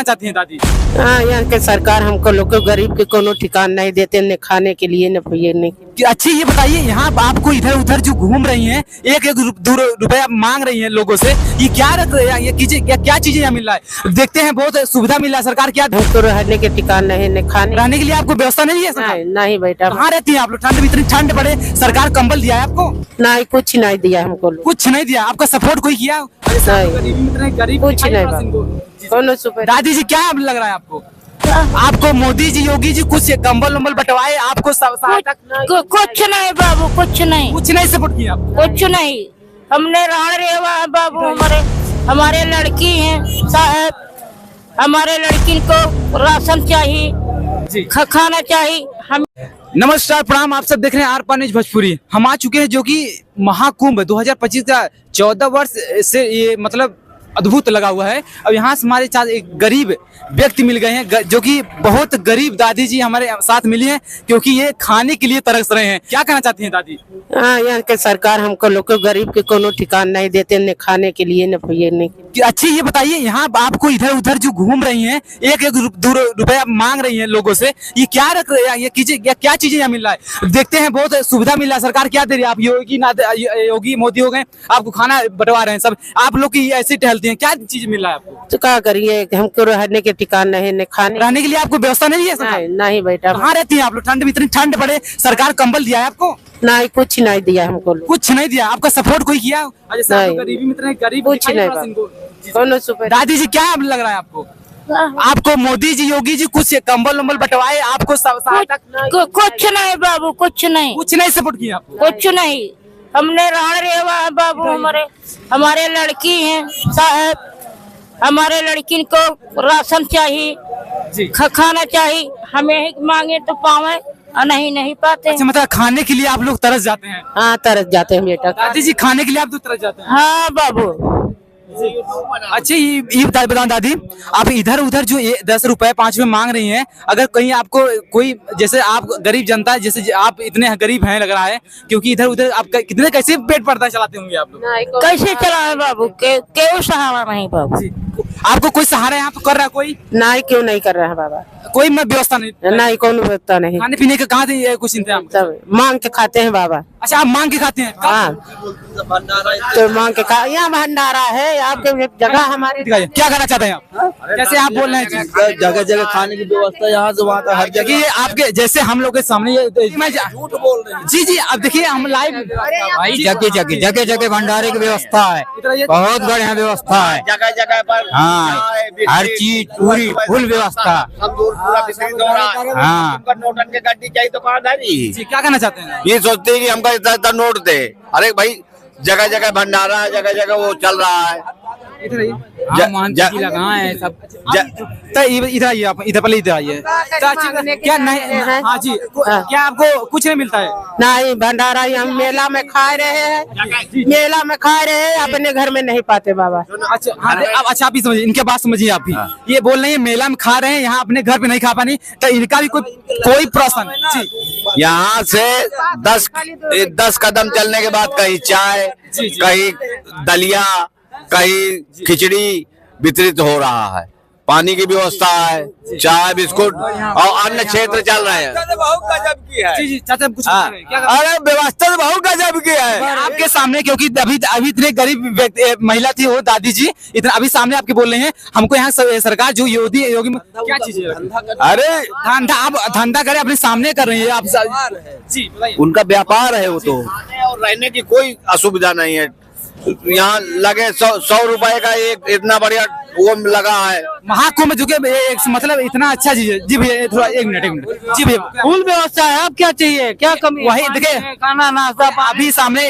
कहना चाहती हैं दादी? हाँ, यहाँ के सरकार हमको लोग को गरीब के कोनो ठिकान नहीं देते, न खाने के लिए न पिए के। अच्छी ये बताइए, यहाँ आपको इधर उधर जो घूम रही हैं, एक एक रुपया मांग रही हैं लोगों से, ये क्या रख रहे हैं? ये क्या चीजें यहाँ मिल रहा है? देखते हैं बहुत सुविधा मिल रहा है, सरकार क्या हमको रहने के ठिकान नहीं, न खाने रहने के लिए आपको व्यवस्था नहीं है? नहीं बेटा। कहाँ रहती है आप लोग? ठंड में इतनी ठंड पड़े, सरकार कंबल दिया है आपको? नहीं, कुछ नहीं दिया हमको। कुछ नहीं दिया आपका? सपोर्ट कोई किया? गरीब कुछ नहीं। दादी जी क्या लग रहा है आपको? आपको मोदी जी, योगी जी कुछ कंबल वम्बल बंटवाए आपको? कुछ नहीं बाबू, कुछ नहीं सपोर्ट किया? कुछ नहीं। हमने राण रेवा बाबू, हमारे लड़की हैं साहब, हमारे लड़की को राशन चाहिए, खाना चाहिए। हम नमस्कार, प्रणाम, आप सब देख रहे हैं आर पार न्यूज भोजपुरी। हम आ चुके हैं जो कि महाकुंभ 2025 का 14 वर्ष से ये मतलब अद्भुत लगा हुआ है। अब यहाँ से हमारे साथ एक गरीब व्यक्ति मिल गए हैं, जो कि बहुत गरीब दादी जी हमारे साथ मिली हैं, क्योंकि ये खाने के लिए तरस रहे हैं। क्या कहना चाहती हैं दादी? हाँ, यहाँ के सरकार हमको लोग को गरीब के कोनो ठिकान नहीं देते, न खाने के लिए न पिए के। अच्छी ये बताइए, यहाँ आपको इधर उधर जो घूम रही हैं, एक एक रुपया मांग रही हैं लोगों से, ये क्या रख रहे हैं? ये क्या चीजें यहाँ मिल रहा है? देखते हैं बहुत सुविधा मिल रहा है, सरकार क्या दे रही है? आप योगी मोदी हो गए, आपको खाना बंटवा रहे हैं सब, आप लोग की ऐसे टहलती हैं, क्या चीज मिल रहा है आपको? तो क्या करिए, हमको रहने के ठिकान नहीं, न खाने रहने के लिए आपको व्यवस्था नहीं है? नहीं बेटा। कहाँ रहती हैं आप लोग? ठंड में इतनी ठंड पड़े, सरकार कंबल दिया है आपको? नहीं, कुछ नहीं दिया हमको। कुछ नहीं दिया आपका? सपोर्ट कोई किया? गरीबी में इतने गरीब कुछ नहीं। दादी जी क्या लग रहा है आपको? आपको मोदी जी, योगी जी कुछ कंबल वम्बल बंटवाए आपको? कुछ नहीं बाबू, कुछ नहीं सपोर्ट किया आपको? कुछ नहीं। हमने राण रेवा बाबू, हमारे लड़की हैं साहब, हमारे लड़की को राशन चाहिए, खाना चाहिए। हमें मांगे तो पावे, नहीं पाते। अच्छा, मतलब खाने के लिए आप लोग तरस जाते हैं? हाँ, तरस जाते हैं बेटा। दादी जी खाने के लिए आप तो तरस जाते हैं? हाँ बाबू। अच्छा, ये बताओ दादी, आप इधर उधर जो 10 रुपए 5 रुपए मांग रही हैं, अगर कहीं आपको कोई, जैसे आप गरीब जनता, जैसे आप इतने गरीब हैं लग रहा है, क्योंकि इधर उधर आप कितने कैसे पेट पर्दा चलाते होंगे आप लोग? कैसे चलाए बाबू? क्यों सहारा नहीं बाबू? आपको कोई सहारा यहाँ पे कर रहा है कोई? नहीं, क्यों नहीं कर रहा है बाबा? कोई व्यवस्था नहीं? कौन व्यवस्था नहीं। खाने पीने का कहाँ से कुछ इंतजाम? सब मांग के खाते हैं बाबा। अच्छा, आप मांग के खाते हैं? हाँ, तो मांग के खा। यहाँ भंडारा है आपके जगह हमारी। क्या कहना चाहते हैं आप? जैसे आप बोल रहे हैं जगह जगह खाने की व्यवस्था यहाँ से वहाँ तक हर जगह। ये आपके जैसे हम लोग के सामने मैं झूठ बोल रहे हैं। जी, अब देखिए हम लाइव भाई जगह जगह भंडारे की व्यवस्था है, बहुत बढ़िया व्यवस्था है, जगह जगह पर। हाँ, हर चीज पूरी फुल व्यवस्था। हाँ, नोटन के गड्डी चाहिए तो कहाँ धरी? क्या कहना चाहते हैं? ये सोचते हैं कि हमका इतना नोट दे। अरे भाई, जगह जगह भंडारा, जगह जगह वो चल रहा है। कहाँ है सब? इधर आइए आप, इधर पहले इधर आइए। क्या नहीं? हाँ जी, क्या आपको कुछ नहीं मिलता है? नहीं, भंडारा हम मेला में खा रहे हैं, मेला में खा रहे हैं, अपने घर में नहीं पाते बाबा। अच्छा, हाँ, अच्छा आप ही समझिए, इनके बात समझिए आप भी। ये बोल रहे हैं मेला में खा रहे हैं, यहाँ अपने घर पे नहीं खा पानी, तो इनका भी कोई प्रश्न? यहाँ से 10 कदम चलने के बाद कहीं चाय, कहीं दलिया, कहीं खिचड़ी वितरित हो रहा है, पानी की व्यवस्था है, चाय बिस्कुट और अन्य क्षेत्र चल रहे हैं। बहुत गजब की है। जी, चाचा कुछ अरे व्यवस्था तो बहुत गजब की है आपके सामने, क्योंकि अभी इतने गरीब महिला थी वो दादी जी, इतना अभी सामने आपके बोल रहे हैं हमको यहाँ सरकार जो योगी क्या चीज है? अरे धंधा, आप धंधा करे अपने सामने कर रही है आप जी, उनका व्यापार है वो तो, और रहने की कोई असुविधा नहीं है। यहाँ लगे 100 रुपए का एक इतना बढ़िया वो लगा है महाकुंभ, जो कि मतलब इतना अच्छा चीज है। जी भैया थोड़ा एक मिनट जी भैया, फुल व्यवस्था है, आप क्या चाहिए, क्या कमी? वही देखिए, खाना नाश्ता अभी सामने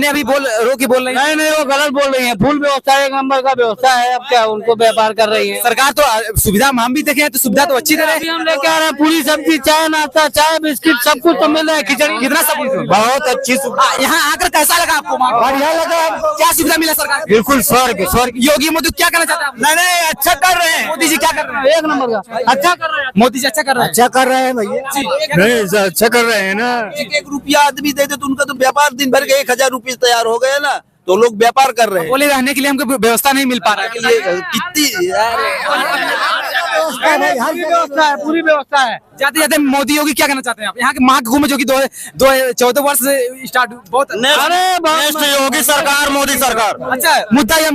अभी बोल रही है। नहीं, वो गलत बोल रही है। फुल व्यवस्था, 1 नंबर का व्यवस्था है। अब क्या उनको व्यापार कर रही है सरकार? तो सुविधा हम भी देखे तो सुविधा तो अच्छी दे रहे हैं। हम लेके आ रहे हैं पूरी सब्जी, चाय नाश्ता, चाय बिस्किट सब कुछ तो मिल रहा है, खिचड़ी, कितना सब बहुत अच्छी सुविधा। यहाँ आकर कैसा लगा आपको? बढ़िया लगा। क्या सुविधा मिला सरकार? बिल्कुल स्वर्ग। योगी मोदी क्या कहना चाहते हैं? नहीं, अच्छा कर रहे हैं। मोदी जी क्या कर रहे हैं? 1 नंबर का अच्छा कर रहे हैं। मोदी जी अच्छा कर रहे हैं। अच्छा कर रहे हैं भैया, नहीं अच्छा कर रहे हैं ना। 1 रुपया आदमी दे दे तो उनका तो व्यापार दिन भर के 1000 रुपये तैयार हो गए ना, तो लोग व्यापार कर रहे हैं। बोले रहने के लिए हमको व्यवस्था नहीं मिल पा रहा है। कितनी व्यवस्था है, पूरी व्यवस्था है। जाते जाते मोदी योगी क्या कहना चाहते हैं आप? यहाँ के महाकुंभ में जो कि 14 वर्ष से स्टार्ट बहुत नेक्स्ट योगी सरकार, मोदी सरकार। अच्छा मुद्दा ये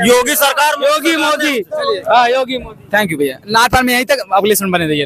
योगी सरकार, योगी मोदी। हाँ योगी मोदी। थैंक यू भैया। नारपाल में यहीं तक, अगले सुन बने रहिए।